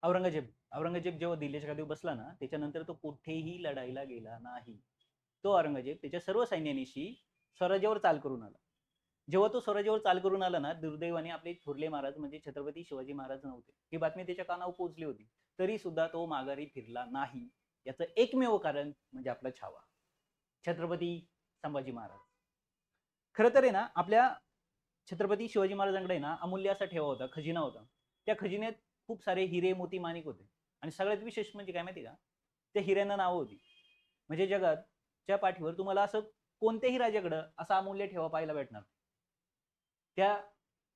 औरंगजेब औरंगजेब जेव्हा दिल्लीच्या गादीवर बसला ना, त्याच्यानंतर तो कुठेही लढाईला गेला नाही. तो औरंगजेब त्याच्या सर्व सैन्यानिशी स्वराज्यावर चाल करून आला. जेव्हा तो स्वराज्यावर चाल करून आला ना, दुर्दैवाने आपले थोरले महाराज म्हणजे छत्रपती शिवाजी महाराज नव्हते. ही बातमी त्याच्या कानावर पोहोचली होती. तरी सुद्धा तो माघारी फिरला नाही. याचं एकमेव कारण म्हणजे आपला छावा, छत्रपती संभाजी महाराज. खरं तर आहे ना, आपल्या छत्रपती शिवाजी महाराजांकडे ना अमूल्य असा ठेवा होता, खजिना होता. त्या खजिन्यात खूप सारे हिरे मोती माणिक होते. आणि सगळ्यात विशेष म्हणजे काय माहिती का, त्या हिऱ्यांना नावं होती. म्हणजे जगाच्या पाठीवर तुम्हाला असं कोणत्याही राजाकडं असा अमूल्य ठेवा पाहायला भेटणार. त्या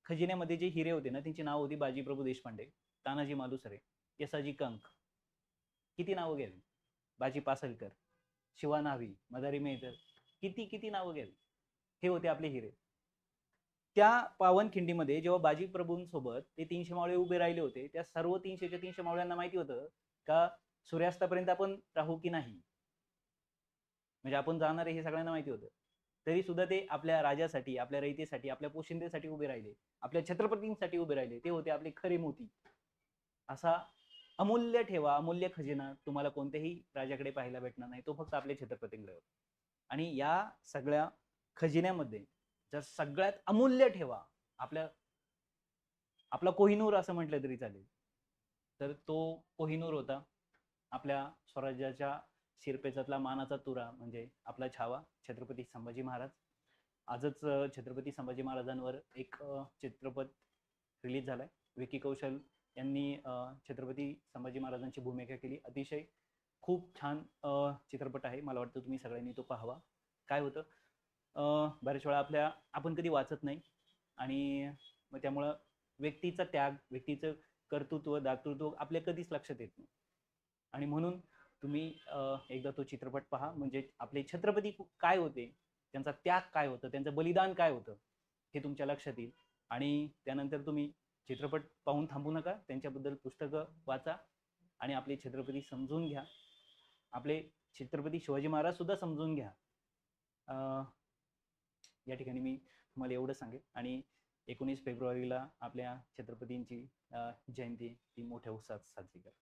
खजिन्यामध्ये जे हिरे होते ना, त्यांची नाव होती बाजीप्रभू देशपांडे, तानाजी मालुसरे, यसाजी कंक. किती नावं घ्यावी, बाजी पासलकर, शिवा न्हावी, मदारी मेहतर, किती किती नावं घ्यावी. हे होते आपले हिरे. त्या पावनखिंडीमध्ये जेव्हा बाजी प्रभूंसोबत ते 300 मावळे उभे राहिले होते, त्या सर्व 300च्या 300 मावळ्यांना माहिती होतं का सूर्यास्तापर्यंत आपण राहू की नाही, म्हणजे आपण जाणार आहे हे सगळ्यांना माहिती होतं. तरी सुद्धा ते आपल्या राजासाठी, आपल्या रयतेसाठी, आपल्या पोशिंदेसाठी उभे राहिले, आपल्या छत्रपतींसाठी उभे राहिले. ते होते आपले खरे मोती. असा अमूल्य ठेवा, अमूल्य खजिना तुम्हाला कोणत्याही राजाकडे पाहायला भेटणार नाही, तो फक्त आपल्या छत्रपतींकडे. आणि या सगळ्या खजिन्यामध्ये जर सगळ्यात अमूल्य ठेवा आपल्या आपला कोहिनूर असं म्हटलं तरी चालेल, तर तो कोहिनूर होता आपल्या स्वराज्याच्या शिरपेचातला मानाचा तुरा म्हणजे आपला छावा, छत्रपती संभाजी महाराज. आजच छत्रपती संभाजी महाराजांवर एक चित्रपट रिलीज झालाय. विकी कौशल यांनी छत्रपती संभाजी महाराजांची भूमिका केली. अतिशय खूप छान चित्रपट आहे. मला वाटतं तुम्ही सगळ्यांनी तो पाहावा. काय होतं, बऱ्याच वेळा आपण कधी वाचत नाही आणि मग त्यामुळं व्यक्तीचा त्याग, व्यक्तीचं कर्तृत्व, दातृत्व आपल्या कधीच लक्षात येत नाही. आणि म्हणून तुम्ही एकदा तो चित्रपट पहा, म्हणजे आपले छत्रपती काय होते, त्यांचा त्याग काय होतं, त्यांचं बलिदान काय होतं, हे तुमच्या लक्षात येईल. आणि त्यानंतर तुम्ही चित्रपट पाहून थांबू नका, त्यांच्याबद्दल पुस्तकं वाचा आणि आपले छत्रपती समजून घ्या, आपले छत्रपती शिवाजी महाराज सुद्धा समजून घ्या. या ठिकाणी मी तुम्हाला एवढं सांगेन. आणि 19 फेब्रुवारीला आपल्या छत्रपतींची जयंती ती मोठ्या उत्साहात साजरी करा.